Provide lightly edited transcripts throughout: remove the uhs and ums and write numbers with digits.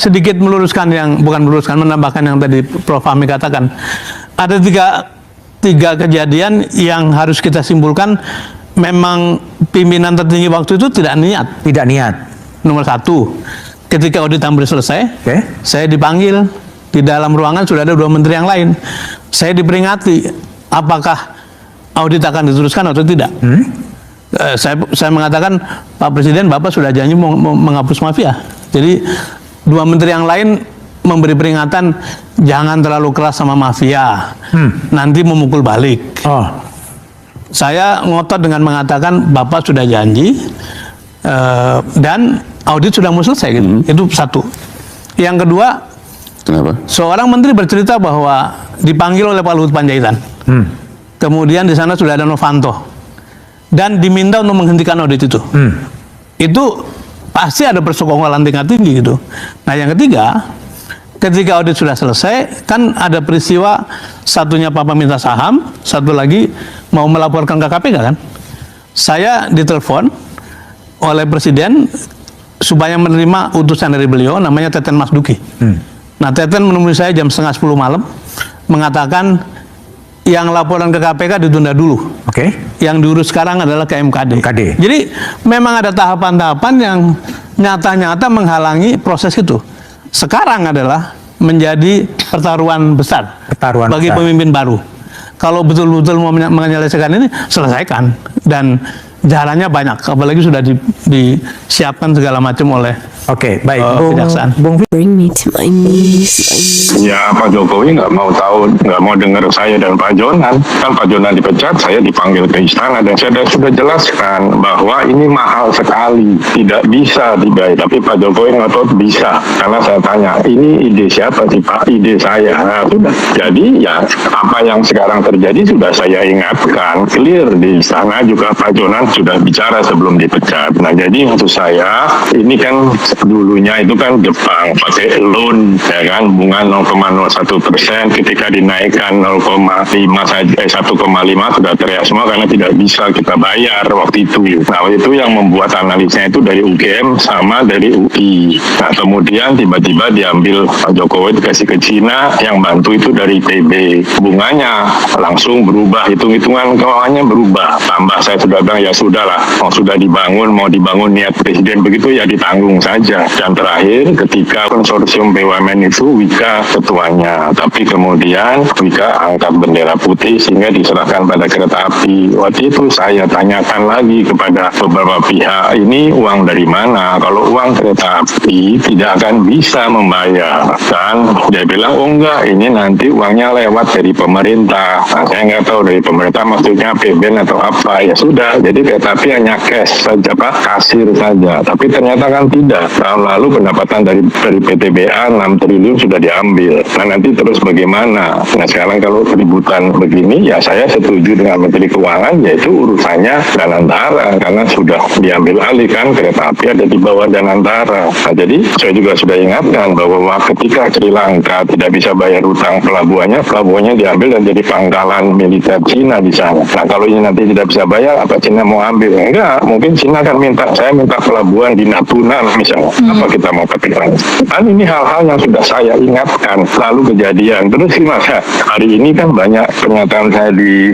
sedikit meluruskan bukan meluruskan, menambahkan yang tadi Prof. Fahmi katakan. Ada tiga kejadian yang harus kita simpulkan memang pimpinan tertinggi waktu itu tidak niat. Tidak niat. Nomor satu, ketika audit hampir selesai, saya dipanggil di dalam ruangan, sudah ada 2 menteri yang lain. Saya diperingati, apakah audit akan diteruskan atau tidak. Saya mengatakan, Pak Presiden, Bapak sudah janji mau menghapus mafia. Jadi 2 menteri yang lain memberi peringatan, jangan terlalu keras sama mafia, nanti memukul balik. Saya ngotot dengan mengatakan, Bapak sudah janji, dan audit sudah mau selesai. Gitu. Itu satu. Yang kedua, kenapa? Seorang menteri bercerita bahwa dipanggil oleh Pak Luhut Panjaitan. Kemudian di sana sudah ada Novanto. Dan diminta untuk menghentikan audit itu. Itu pasti ada persekongkolan tingkat tinggi gitu. Nah yang ketiga, ketika audit sudah selesai, kan ada peristiwa satunya Papa minta saham, satu lagi mau melaporkan ke KPK kan. Saya ditelepon oleh Presiden supaya menerima utusan dari beliau, namanya Teten Mas Duki. Nah Teten menemui saya jam 9:30 malam, mengatakan yang laporan ke KPK ditunda dulu. Yang diurus sekarang adalah ke MKD. Jadi memang ada tahapan-tahapan yang nyata-nyata menghalangi proses itu. Sekarang adalah menjadi pertaruhan besar bagi pemimpin baru. Kalau betul-betul mau menyelesaikan ini, selesaikan. Dan jalannya banyak, apalagi sudah disiapkan segala macam oleh kejaksaan. Bring me to my knees. Ya Pak Jokowi nggak mau tahu, nggak mau dengar saya dan Pak Jonan. Kan Pak Jonan dipecat, saya dipanggil ke istana dan saya sudah jelaskan bahwa ini mahal sekali, tidak bisa dibayar. Tapi Pak Jokowi ngotot bisa, karena saya tanya, ini ide siapa sih Pak? Ide saya. Nah, sudah. Jadi ya apa yang sekarang terjadi sudah saya ingatkan, clear di istana juga Pak Jonan sudah bicara sebelum dipecat. Nah jadi maksud saya ini kan dulunya itu kan Jepang pakai loan ya kan, bunga 0,01%, ketika dinaikkan 0,5 saja 1,5 sudah teriak semua karena tidak bisa kita bayar waktu itu. Nah itu yang membuat analisnya itu dari UGM sama dari UI. Nah kemudian tiba-tiba diambil Pak Jokowi dikasih ke Cina, yang bantu itu dari PB, bunganya langsung berubah, hitung-hitungan keuangannya berubah. Tambah saya sudah bilang ya sudahlah, sudah dibangun, mau dibangun niat Presiden begitu ya ditanggung saja. Dan terakhir ketika konsorsium BUMN itu Wika ketuanya, tapi kemudian Wika angkat bendera putih sehingga diserahkan pada kereta api. Waktu itu saya tanyakan lagi kepada beberapa pihak, ini uang dari mana? Kalau uang kereta api tidak akan bisa membayar. Dan dia bilang, oh enggak, ini nanti uangnya lewat dari pemerintah. Nah, saya nggak tahu dari pemerintah maksudnya PBN atau apa. Ya sudah, jadi kereta api hanya cash saja Pak, kasir saja. Tapi ternyata kan tidak. Tahun lalu pendapatan dari PTBA 6 triliun sudah diambil. Nah nanti terus bagaimana? Nah sekarang kalau keributan begini, ya saya setuju dengan Menteri Keuangan, yaitu urusannya Danantara, karena sudah diambil alih kan, kereta api ada di bawah Danantara. Nah jadi saya juga sudah ingatkan bahwa ketika Sri Lanka tidak bisa bayar utang pelabuhannya diambil dan jadi pangkalan militer Cina di sana. Nah kalau ini nanti tidak bisa bayar, apa Cina mau ambil? Enggak, mungkin Cina akan saya minta pelabuhan di Natuna misalnya. Apa kita mau kepikiran? Kan ini hal-hal yang sudah saya ingatkan, lalu kejadian. Terus gimana? Hari ini kan banyak pernyataan saya di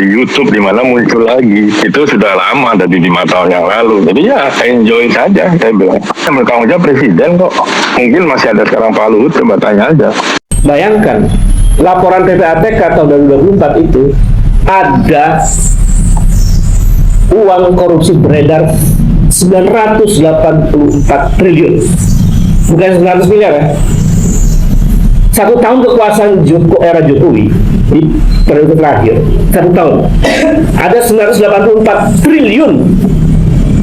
YouTube, di mana muncul lagi. Itu sudah lama, dari 5 tahun yang lalu. Jadi ya enjoy saja, saya bilang. Yang bertanggung jawab Presiden kok. Mungkin masih ada sekarang Pak Luhut, coba tanya aja. Bayangkan, laporan PPATK tahun 2024 itu ada uang korupsi beredar 984 triliun, bukan 900 miliar ya. 1 tahun kekuasaan era Jokowi di periode terakhir, 1 tahun ada 984 triliun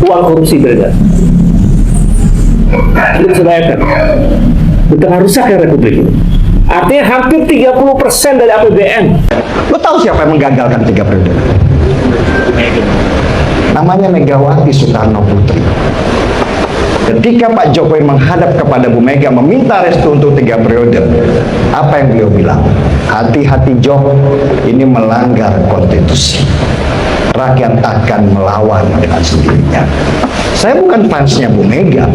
uang korupsi beredar. Itu sebayangkan betapa rusaknya Republik ini. Artinya hampir 30% dari APBN. Lo tahu siapa yang menggagalkan 3 periode? Namanya Megawati Soekarno Putri. Ketika Pak Jokowi menghadap kepada Bu Mega meminta restu untuk 3 periode, apa yang beliau bilang? Hati-hati Jok, ini melanggar konstitusi. rakyat akan melawan dengan sendirinya. Saya bukan fansnya Bu Mega.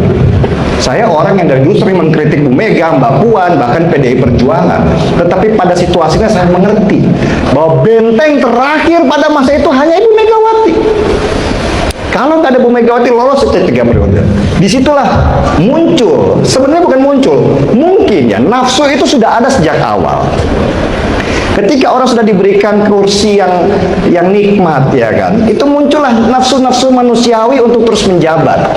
Saya orang yang dari dulu sering mengkritik Bu Mega, Mbak Puan, bahkan PDI Perjuangan. Tetapi pada situasinya saya mengerti bahwa benteng terakhir pada masa itu hanya Ibu Megawati. Kalau nggak ada Bu Megawati lolos itu 3 periode. Disitulah muncul, sebenarnya bukan muncul, mungkin ya nafsu itu sudah ada sejak awal. Ketika orang sudah diberikan kursi yang nikmat, ya kan, itu muncullah nafsu-nafsu manusiawi untuk terus menjabat.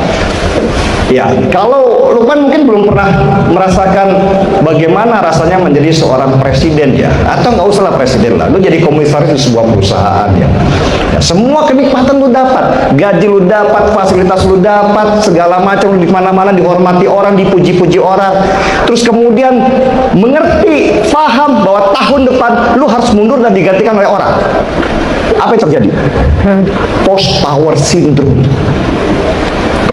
Ya, kalau Lukman mungkin belum pernah merasakan bagaimana rasanya menjadi seorang presiden ya, atau nggak usahlah presiden lah, lu jadi komisaris di sebuah perusahaan ya. Ya, semua kenikmatan lu dapat, gaji lu dapat, fasilitas lu dapat, segala macam lu di mana-mana dihormati orang, dipuji-puji orang. Terus kemudian mengerti, paham bahwa tahun depan lu harus mundur dan digantikan oleh orang. Apa yang terjadi? Post power syndrome.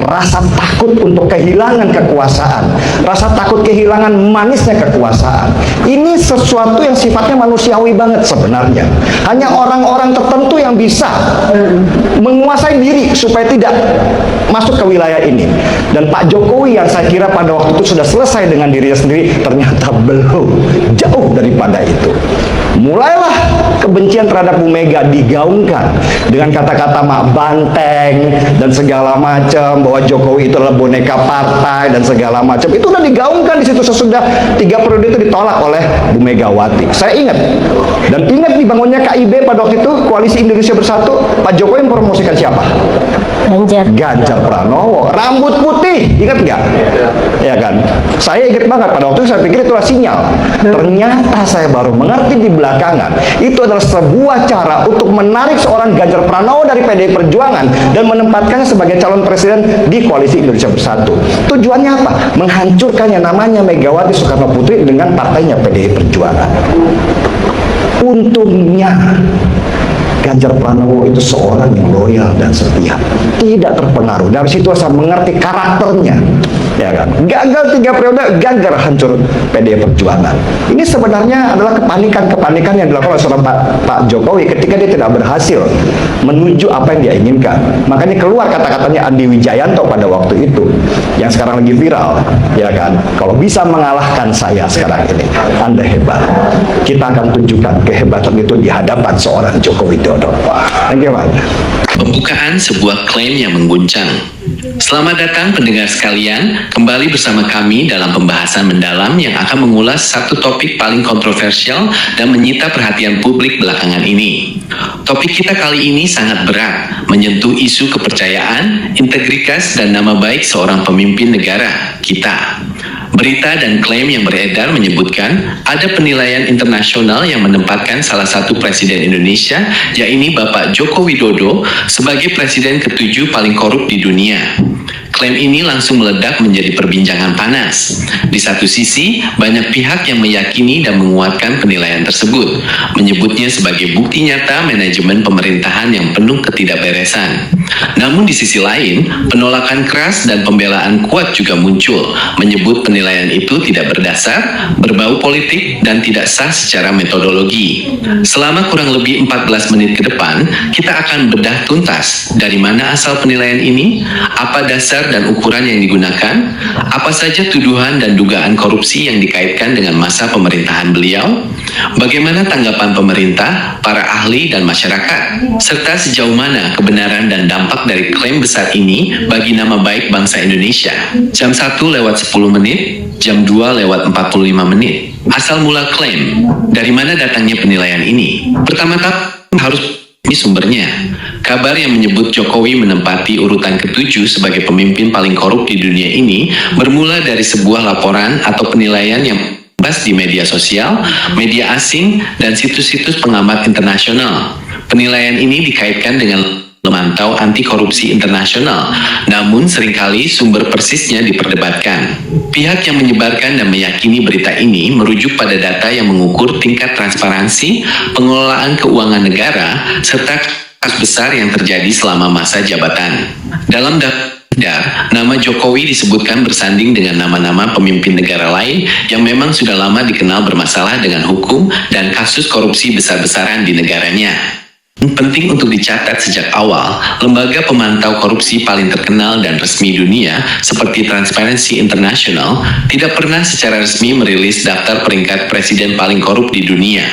Rasa takut untuk kehilangan kekuasaan, rasa takut kehilangan manisnya kekuasaan. Ini sesuatu yang sifatnya manusiawi banget sebenarnya. Hanya orang-orang tertentu yang bisa menguasai diri supaya tidak masuk ke wilayah ini. Dan Pak Jokowi yang saya kira pada waktu itu sudah selesai dengan dirinya sendiri, ternyata belum, jauh daripada itu. Mulailah kebencian terhadap Bu Mega digaungkan dengan kata-kata mak banteng dan segala macam, bahwa Jokowi itu adalah boneka partai dan segala macam. Itu udah digaungkan di situ sesudah 3 periode itu ditolak oleh Bu Megawati. Saya ingat, dan ingat dibangunnya KIB pada waktu itu, Koalisi Indonesia Bersatu. Pak Jokowi mempromosikan siapa? Ganjar Pranowo, rambut putih, ingat nggak? Ya kan? Saya ingat banget pada waktu itu, saya pikir itulah sinyal. Ternyata saya baru mengerti di belakangan, itu adalah sebuah cara untuk menarik seorang Ganjar Pranowo dari PDI Perjuangan dan menempatkannya sebagai calon presiden di Koalisi Indonesia Bersatu. Tujuannya apa? Menghancurkan yang namanya Megawati Soekarno Putri dengan partainya PDI Perjuangan. Untungnya Ganjar Pranowo itu seorang yang loyal dan setia, tidak terpengaruh. Dari situ saya mengerti karakternya, ya kan. Gagal 3 periode, Ganjar hancur PDI Perjuangan. Ini sebenarnya adalah kepanikan yang dilakukan oleh seorang Pak Jokowi ketika dia tidak berhasil menuju apa yang dia inginkan. Makanya keluar kata-katanya Andi Wijayanto pada waktu itu, yang sekarang lagi viral, ya kan. Kalau bisa mengalahkan saya sekarang ini, Anda hebat. Kita akan tunjukkan kehebatan itu di hadapan seorang Jokowi Dodo. Thank you, Pak. Pembukaan sebuah klaim yang mengguncang. Selamat datang pendengar sekalian, kembali bersama kami dalam pembahasan mendalam yang akan mengulas satu topik paling kontroversial dan menyita perhatian publik belakangan ini. Topik kita kali ini sangat berat, menyentuh isu kepercayaan, integritas, dan nama baik seorang pemimpin negara kita. Berita dan klaim yang beredar menyebutkan ada penilaian internasional yang menempatkan salah satu presiden Indonesia, yaitu Bapak Joko Widodo, sebagai presiden ke-7 paling korup di dunia. Klaim ini langsung meledak menjadi perbincangan panas. Di satu sisi, banyak pihak yang meyakini dan menguatkan penilaian tersebut, menyebutnya sebagai bukti nyata manajemen pemerintahan yang penuh ketidakberesan. Namun di sisi lain, penolakan keras dan pembelaan kuat juga muncul, menyebut penilaian itu tidak berdasar, berbau politik, dan tidak sah secara metodologi. Selama kurang lebih 14 menit ke depan, kita akan bedah tuntas dari mana asal penilaian ini, apa dasar dan ukuran yang digunakan, apa saja tuduhan dan dugaan korupsi yang dikaitkan dengan masa pemerintahan beliau, bagaimana tanggapan pemerintah, para ahli, dan masyarakat, serta sejauh mana kebenaran dan dampak dari klaim besar ini bagi nama baik bangsa Indonesia. Jam 1:10 menit, jam 2:45 menit. Asal mula klaim, dari mana datangnya penilaian ini? Pertama-tama harus ini sumbernya. Kabar yang menyebut Jokowi menempati urutan ke-7 sebagai pemimpin paling korup di dunia ini bermula dari sebuah laporan atau penilaian yang bebas di media sosial, media asing, dan situs-situs pengamat internasional. Penilaian ini dikaitkan dengan memantau anti korupsi internasional, namun seringkali sumber persisnya diperdebatkan. Pihak yang menyebarkan dan meyakini berita ini merujuk pada data yang mengukur tingkat transparansi, pengelolaan keuangan negara, serta kasus besar yang terjadi selama masa jabatan. Dalam daftar, nama Jokowi disebutkan bersanding dengan nama-nama pemimpin negara lain yang memang sudah lama dikenal bermasalah dengan hukum dan kasus korupsi besar-besaran di negaranya. Penting untuk dicatat sejak awal, lembaga pemantau korupsi paling terkenal dan resmi dunia seperti Transparency International tidak pernah secara resmi merilis daftar peringkat presiden paling korup di dunia.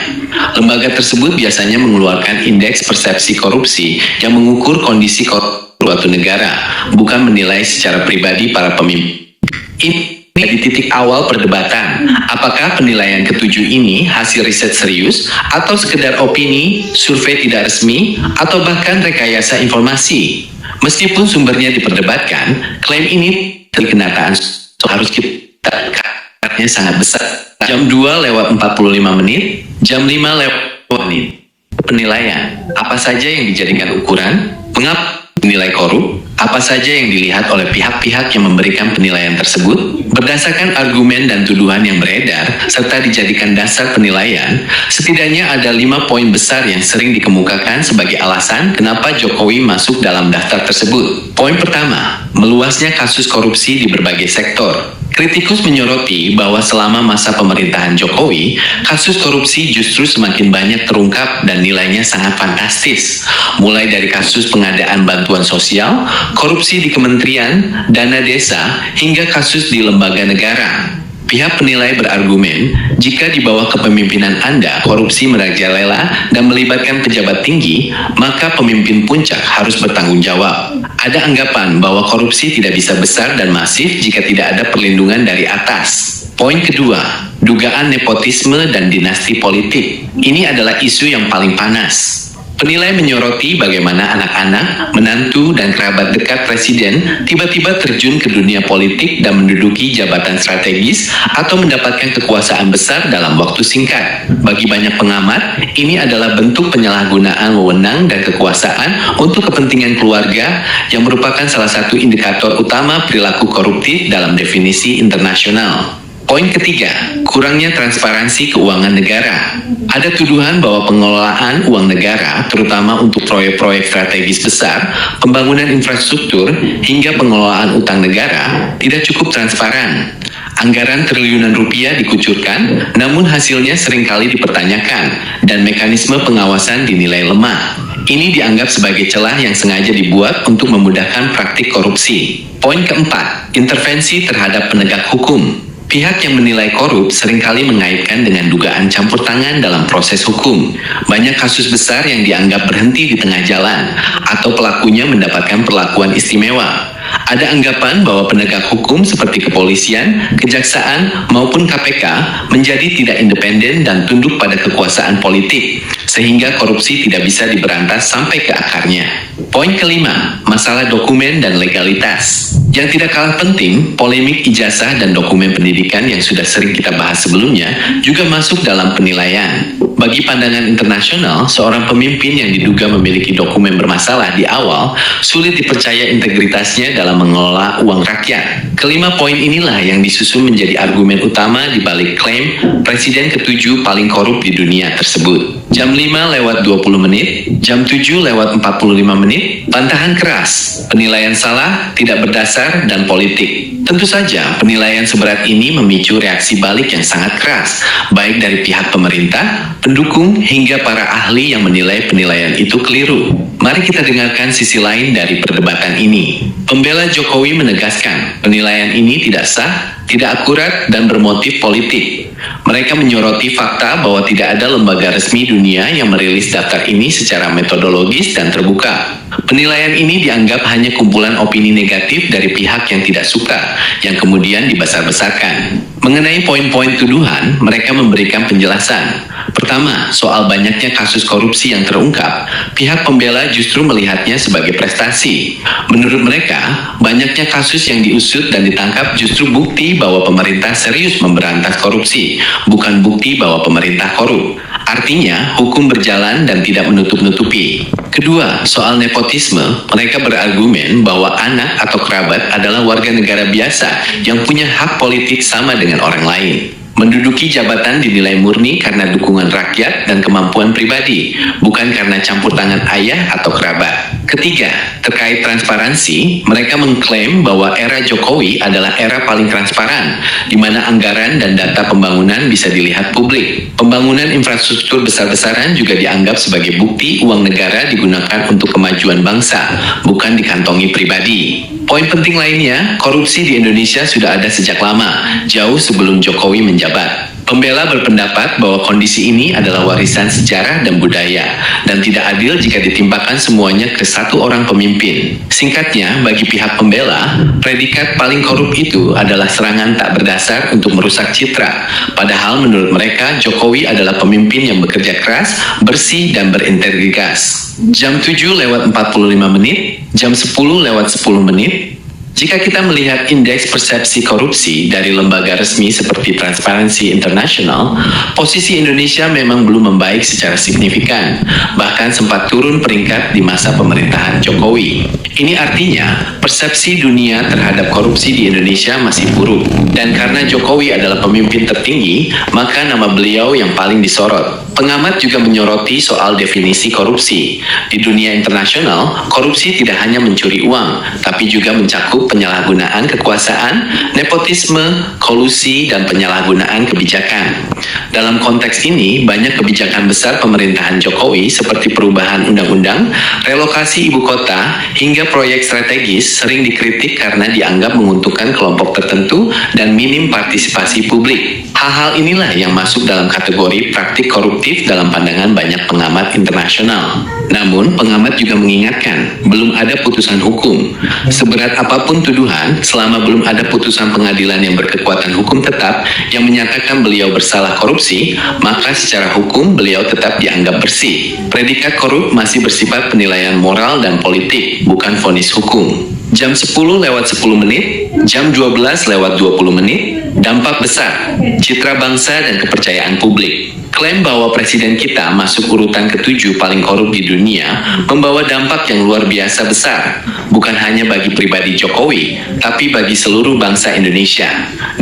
Lembaga tersebut biasanya mengeluarkan indeks persepsi korupsi yang mengukur kondisi korupsi suatu negara, bukan menilai secara pribadi para pemimpin. Ini di titik awal perdebatan, apakah penilaian ketujuh ini hasil riset serius atau sekedar opini, survei tidak resmi, atau bahkan rekayasa informasi. Meskipun sumbernya diperdebatkan, klaim ini kenataan harus kita karena sangat besar. Jam 2:45, jam 5:00. Penilaian, apa saja yang dijadikan ukuran? Mengapa nilai korup? Apa saja yang dilihat oleh pihak-pihak yang memberikan penilaian tersebut? Berdasarkan argumen dan tuduhan yang beredar, serta dijadikan dasar penilaian, setidaknya ada 5 poin besar yang sering dikemukakan sebagai alasan kenapa Jokowi masuk dalam daftar tersebut. Poin pertama, meluasnya kasus korupsi di berbagai sektor. Kritikus menyoroti bahwa selama masa pemerintahan Jokowi, kasus korupsi justru semakin banyak terungkap dan nilainya sangat fantastis. Mulai dari kasus pengadaan bantuan sosial, korupsi di kementerian, dana desa, hingga kasus di lembaga negara. Pihak penilai berargumen, jika di bawah kepemimpinan Anda korupsi merajalela dan melibatkan pejabat tinggi, maka pemimpin puncak harus bertanggung jawab. Ada anggapan bahwa korupsi tidak bisa besar dan masif jika tidak ada perlindungan dari atas. Poin kedua, dugaan nepotisme dan dinasti politik. Ini adalah isu yang paling panas. Penilai menyoroti bagaimana anak-anak, menantu, dan kerabat dekat presiden tiba-tiba terjun ke dunia politik dan menduduki jabatan strategis atau mendapatkan kekuasaan besar dalam waktu singkat. Bagi banyak pengamat, ini adalah bentuk penyalahgunaan wewenang dan kekuasaan untuk kepentingan keluarga yang merupakan salah satu indikator utama perilaku koruptif dalam definisi internasional. Poin ketiga, kurangnya transparansi keuangan negara. Ada tuduhan bahwa pengelolaan uang negara, terutama untuk proyek-proyek strategis besar, pembangunan infrastruktur, hingga pengelolaan utang negara, tidak cukup transparan. Anggaran triliunan rupiah dikucurkan, namun hasilnya seringkali dipertanyakan, dan mekanisme pengawasan dinilai lemah. Ini dianggap sebagai celah yang sengaja dibuat untuk memudahkan praktik korupsi. Poin keempat, intervensi terhadap penegak hukum. Pihak yang menilai korup seringkali mengaitkan dengan dugaan campur tangan dalam proses hukum. Banyak kasus besar yang dianggap berhenti di tengah jalan, atau pelakunya mendapatkan perlakuan istimewa. Ada anggapan bahwa penegak hukum seperti kepolisian, kejaksaan, maupun KPK menjadi tidak independen dan tunduk pada kekuasaan politik, sehingga korupsi tidak bisa diberantas sampai ke akarnya. Poin kelima, masalah dokumen dan legalitas. Yang tidak kalah penting, polemik ijazah dan dokumen pendidikan yang sudah sering kita bahas sebelumnya juga masuk dalam penilaian. Bagi pandangan internasional, seorang pemimpin yang diduga memiliki dokumen bermasalah di awal sulit dipercaya integritasnya dalam mengelola uang rakyat. Kelima poin inilah yang disusun menjadi argumen utama di balik klaim presiden ketujuh paling korup di dunia tersebut. Jam 5:20, jam 7:45, bantahan keras, penilaian salah, tidak berdasar, dan politik. Tentu saja, penilaian seberat ini memicu reaksi balik yang sangat keras, baik dari pihak pemerintah, pendukung, hingga para ahli yang menilai penilaian itu keliru. Mari kita dengarkan sisi lain dari perdebatan ini. Pembela Jokowi menegaskan, penilaian ini tidak sah, tidak akurat, dan bermotif politik. Mereka menyoroti fakta bahwa tidak ada lembaga resmi dunia yang merilis daftar ini secara metodologis dan terbuka. Penilaian ini dianggap hanya kumpulan opini negatif dari pihak yang tidak suka, yang kemudian dibesar-besarkan. Mengenai poin-poin tuduhan, mereka memberikan penjelasan. Pertama, soal banyaknya kasus korupsi yang terungkap, pihak pembela justru melihatnya sebagai prestasi. Menurut mereka, banyaknya kasus yang diusut dan ditangkap justru bukti bahwa pemerintah serius memberantas korupsi, bukan bukti bahwa pemerintah korup. Artinya, hukum berjalan dan tidak menutup-nutupi. Kedua, soal nepotisme, mereka berargumen bahwa anak atau kerabat adalah warga negara biasa yang punya hak politik sama dengan orang lain. Menduduki jabatan dinilai murni karena dukungan rakyat dan kemampuan pribadi, bukan karena campur tangan ayah atau kerabat. Ketiga, terkait transparansi, mereka mengklaim bahwa era Jokowi adalah era paling transparan, di mana anggaran dan data pembangunan bisa dilihat publik. Pembangunan infrastruktur besar-besaran juga dianggap sebagai bukti uang negara digunakan untuk kemajuan bangsa, bukan dikantongi pribadi. Poin penting lainnya, korupsi di Indonesia sudah ada sejak lama, jauh sebelum Jokowi menjabat. Pembela berpendapat bahwa kondisi ini adalah warisan sejarah dan budaya, dan tidak adil jika ditimpakan semuanya ke satu orang pemimpin. Singkatnya, bagi pihak pembela, predikat paling korup itu adalah serangan tak berdasar untuk merusak citra. Padahal menurut mereka, Jokowi adalah pemimpin yang bekerja keras, bersih, dan berintegritas. Jam 7:45, jam 10:10. Jika kita melihat indeks persepsi korupsi dari lembaga resmi seperti Transparency International, posisi Indonesia memang belum membaik secara signifikan, bahkan sempat turun peringkat di masa pemerintahan Jokowi. Ini artinya, persepsi dunia terhadap korupsi di Indonesia masih buruk, dan karena Jokowi adalah pemimpin tertinggi, maka nama beliau yang paling disorot. Pengamat juga menyoroti soal definisi korupsi. Di dunia internasional, korupsi tidak hanya mencuri uang, tapi juga mencakup penyalahgunaan kekuasaan, nepotisme, kolusi, dan penyalahgunaan kebijakan. Dalam konteks ini, banyak kebijakan besar pemerintahan Jokowi seperti perubahan undang-undang, relokasi ibu kota, hingga proyek strategis sering dikritik karena dianggap menguntungkan kelompok tertentu dan minim partisipasi publik. Hal-hal inilah yang masuk dalam kategori praktik koruptif dalam pandangan banyak pengamat internasional. Namun, pengamat juga mengingatkan, belum ada putusan hukum. Seberat apapun tuduhan, selama belum ada putusan pengadilan yang berkekuatan hukum tetap yang menyatakan beliau bersalah korupsi, maka secara hukum beliau tetap dianggap bersih. Predikat korup masih bersifat penilaian moral dan politik, bukan vonis hukum. Jam 10:10, jam 12:20, dampak besar, citra bangsa dan kepercayaan publik. Klaim bahwa presiden kita masuk urutan ke-7 paling korup di dunia membawa dampak yang luar biasa besar, bukan hanya bagi pribadi Jokowi, tapi bagi seluruh bangsa Indonesia.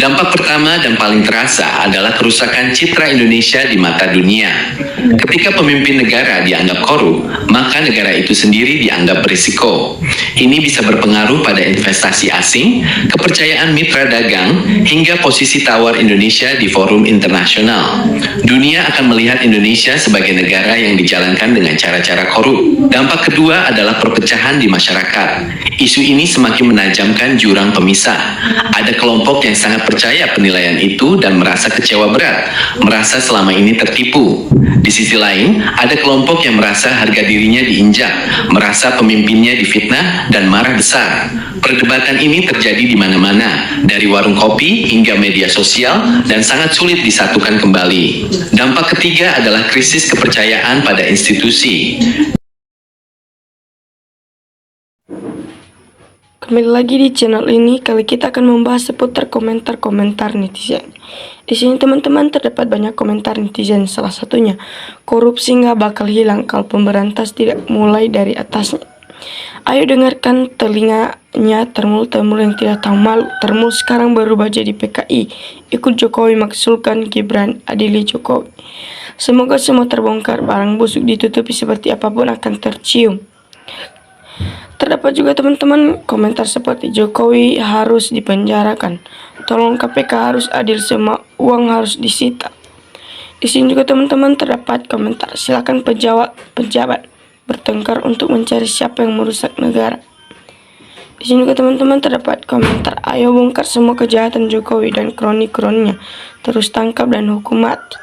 Dampak pertama dan paling terasa adalah kerusakan citra Indonesia di mata dunia. Ketika pemimpin negara dianggap korup, maka negara itu sendiri dianggap berisiko. Ini bisa berpengaruh pada investasi asing, kepercayaan mitra dagang, hingga posisi tawar Indonesia di forum internasional. Dunia akan melihat Indonesia sebagai negara yang dijalankan dengan cara-cara korup. Dampak kedua adalah perpecahan di masyarakat. Isu ini semakin menajamkan jurang pemisah. Ada kelompok yang sangat percaya penilaian itu dan merasa kecewa berat, merasa selama ini tertipu. Di sisi lain, ada kelompok yang merasa harga dirinya diinjak, merasa pemimpinnya difitnah dan marah besar. Perdebatan ini terjadi di mana-mana, dari warung kopi hingga media sosial, dan sangat sulit disatukan kembali. Dampak ketiga adalah krisis kepercayaan pada institusi. Kembali lagi di channel ini, kali kita akan membahas seputar komentar-komentar netizen. Di sini teman-teman terdapat banyak komentar netizen, salah satunya, korupsi nggak bakal hilang kalau pemberantas tidak mulai dari atasnya. Ayo dengarkan telinganya termul-termul yang tidak tahu malu. Termul sekarang berubah jadi PKI, ikut Jokowi maksulkan Gibran, adili Jokowi. Semoga semua terbongkar, barang busuk ditutupi seperti apapun akan tercium. Terdapat juga teman-teman komentar seperti Jokowi harus dipenjarakan, tolong KPK harus adil, semua uang harus disita. Di sini juga teman-teman terdapat komentar, silakan pejabat bertengkar untuk mencari siapa yang merusak negara. Di sini juga teman-teman terdapat komentar, ayo bongkar semua kejahatan Jokowi dan kroni-kroninya, terus tangkap dan hukum mati.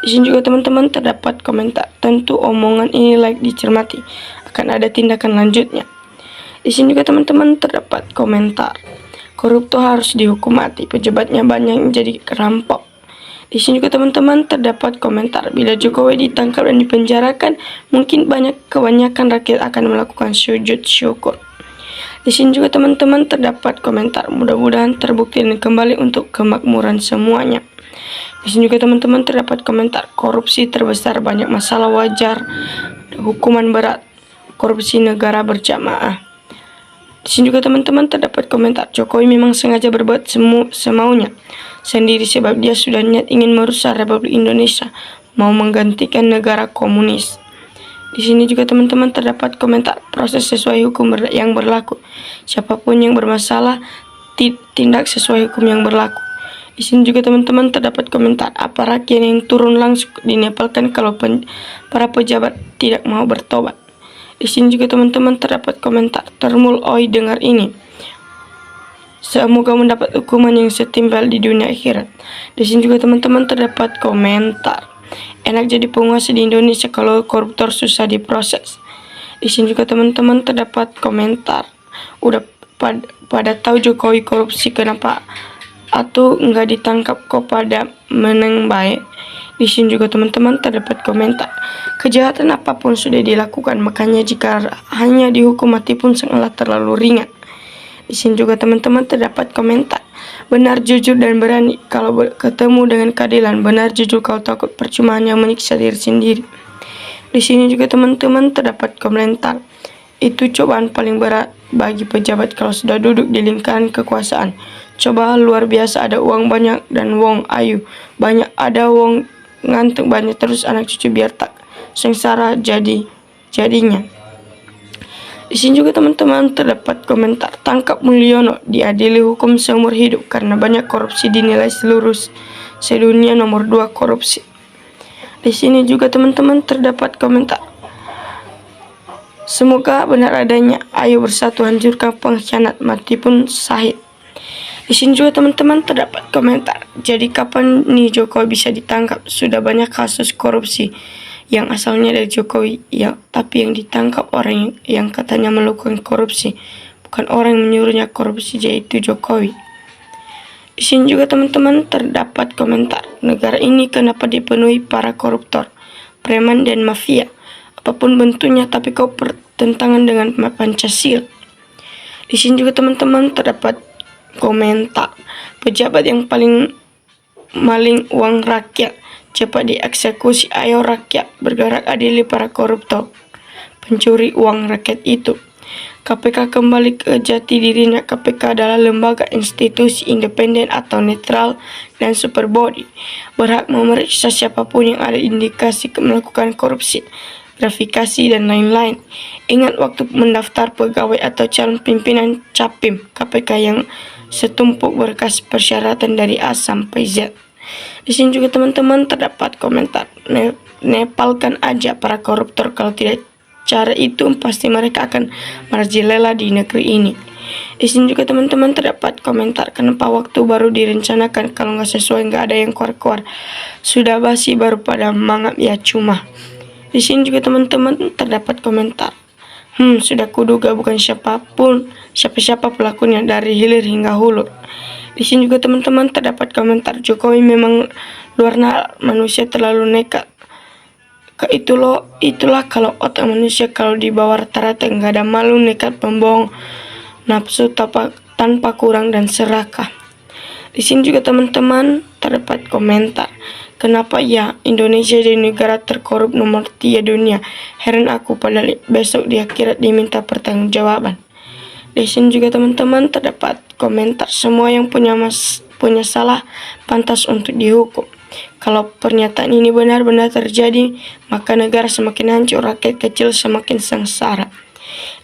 Di sini juga teman-teman terdapat komentar, tentu omongan ini layak dicermati, akan ada tindakan lanjutnya. Di sini juga teman-teman terdapat komentar, koruptor harus dihukum mati, pejabatnya banyak yang jadi kerampok. Di sini juga teman-teman terdapat komentar, bila Jokowi ditangkap dan dipenjarakan, mungkin kebanyakan rakyat akan melakukan sujud syukur. Di sini juga teman-teman terdapat komentar, mudah-mudahan terbukti dan kembali untuk kemakmuran semuanya. Di sini juga teman-teman terdapat komentar, korupsi terbesar, banyak masalah wajar, hukuman berat, korupsi negara berjamaah. Di sini juga teman-teman terdapat komentar, Jokowi memang sengaja berbuat semaunya sendiri sebab dia sudah niat ingin merusak Republik Indonesia, mau menggantikan negara komunis. Di sini juga teman-teman terdapat komentar proses sesuai hukum yang berlaku. Siapapun yang bermasalah tindak sesuai hukum yang berlaku. Di sini juga teman-teman terdapat komentar apa rakyat yang turun langsung dinepalkan kalau para pejabat tidak mau bertobat. Di sini juga teman-teman terdapat komentar termul oi dengar ini. Semoga mendapat hukuman yang setimpal di dunia akhirat. Di sini juga teman-teman terdapat komentar enak jadi penguasa di Indonesia kalau koruptor susah diproses. Di sini juga teman-teman terdapat komentar udah pada tahu Jokowi korupsi kenapa atau nggak ditangkap kok pada menang baik. Di sini juga teman-teman terdapat komentar kejahatan apapun sudah dilakukan, makanya jika hanya dihukum mati pun sangatlah terlalu ringan. Di sini juga teman-teman terdapat komentar benar, jujur, dan berani kalau ketemu dengan keadilan. Benar, jujur, kalau takut percuma hanya menyiksa diri sendiri. Di sini juga teman-teman terdapat komentar itu cobaan paling berat bagi pejabat kalau sudah duduk di lingkaran kekuasaan. Coba luar biasa, ada uang banyak dan wong ayu banyak, ada wong ngantuk banyak, terus anak cucu biar tak sengsara jadinya. Di sini juga teman-teman terdapat komentar tangkap Mulyono, diadili hukum seumur hidup karena banyak korupsi, dinilai seluruh sedunia nomor 2 korupsi. Di sini juga teman-teman terdapat komentar semoga benar adanya, ayo bersatu hancurkan pengkhianat, mati pun syahid. Di sini juga teman-teman terdapat komentar jadi kapan nih Jokowi bisa ditangkap, sudah banyak kasus korupsi yang asalnya dari Jokowi ya, tapi yang ditangkap orang yang katanya melakukan korupsi, bukan orang yang menyuruhnya korupsi, yaitu Jokowi. Di sini juga teman-teman terdapat komentar negara ini kenapa dipenuhi para koruptor, preman, dan mafia, apapun bentuknya, tapi kau bertentangan dengan Pancasila. Di sini juga teman-teman terdapat komentar pejabat yang paling maling uang rakyat cepat dieksekusi, ayo rakyat bergerak adili para koruptor pencuri uang rakyat itu. KPK kembali ke jati dirinya. KPK adalah lembaga institusi independen atau netral dan super body, berhak memeriksa siapapun yang ada indikasi melakukan korupsi, gratifikasi, dan lain-lain. Ingat waktu mendaftar pegawai atau calon pimpinan Capim KPK yang setumpuk berkas persyaratan dari A sampai Z. Di sini juga teman-teman terdapat komentar nepalkan aja para koruptor, kalau tidak cara itu pasti mereka akan merajalela di negeri ini. Di sini juga teman-teman terdapat komentar kenapa waktu baru direncanakan, kalau nggak sesuai nggak ada yang keluar-keluar, sudah basi baru pada mangap ya cuma. Di sini juga teman-teman terdapat komentar sudah kuduga bukan siapa pelakunya dari hilir hingga hulu. Di sini juga teman-teman terdapat komentar Jokowi memang luar manusia terlalu nekat. Itulah kalau otak manusia kalau di bawah rata-rata, nggak ada malu, nekat, pembohong, nafsu tanpa kurang, dan serakah. Di sini juga teman-teman terdapat komentar kenapa ya Indonesia jadi negara terkorup nomor 3 dunia. Heran aku, padahal besok di akhirat diminta pertanggungjawaban. Di sini juga teman-teman terdapat komentar semua yang punya salah pantas untuk dihukum. Kalau pernyataan ini benar-benar terjadi, maka negara semakin hancur, rakyat kecil semakin sengsara.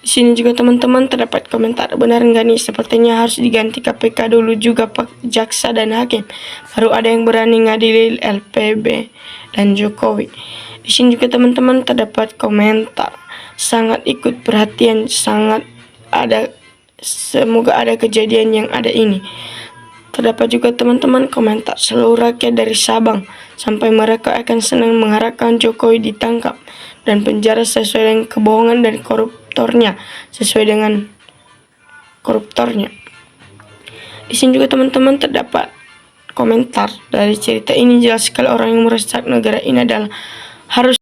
Di sini juga teman-teman terdapat komentar benar nggak nih, sepertinya harus diganti KPK dulu juga Pak Jaksa dan Hakim, baru ada yang berani ngadili LPB dan Jokowi. Di sini juga teman-teman terdapat komentar sangat ikut perhatian, semoga ada kejadian yang ada ini. Terdapat juga teman-teman komentar seluruh rakyat dari Sabang sampai Merauke akan senang mengharapkan Jokowi ditangkap dan penjara sesuai dengan kebohongan dan koruptornya. Di sini juga teman-teman terdapat komentar dari cerita ini jelas sekali orang yang merusak negara ini adalah harus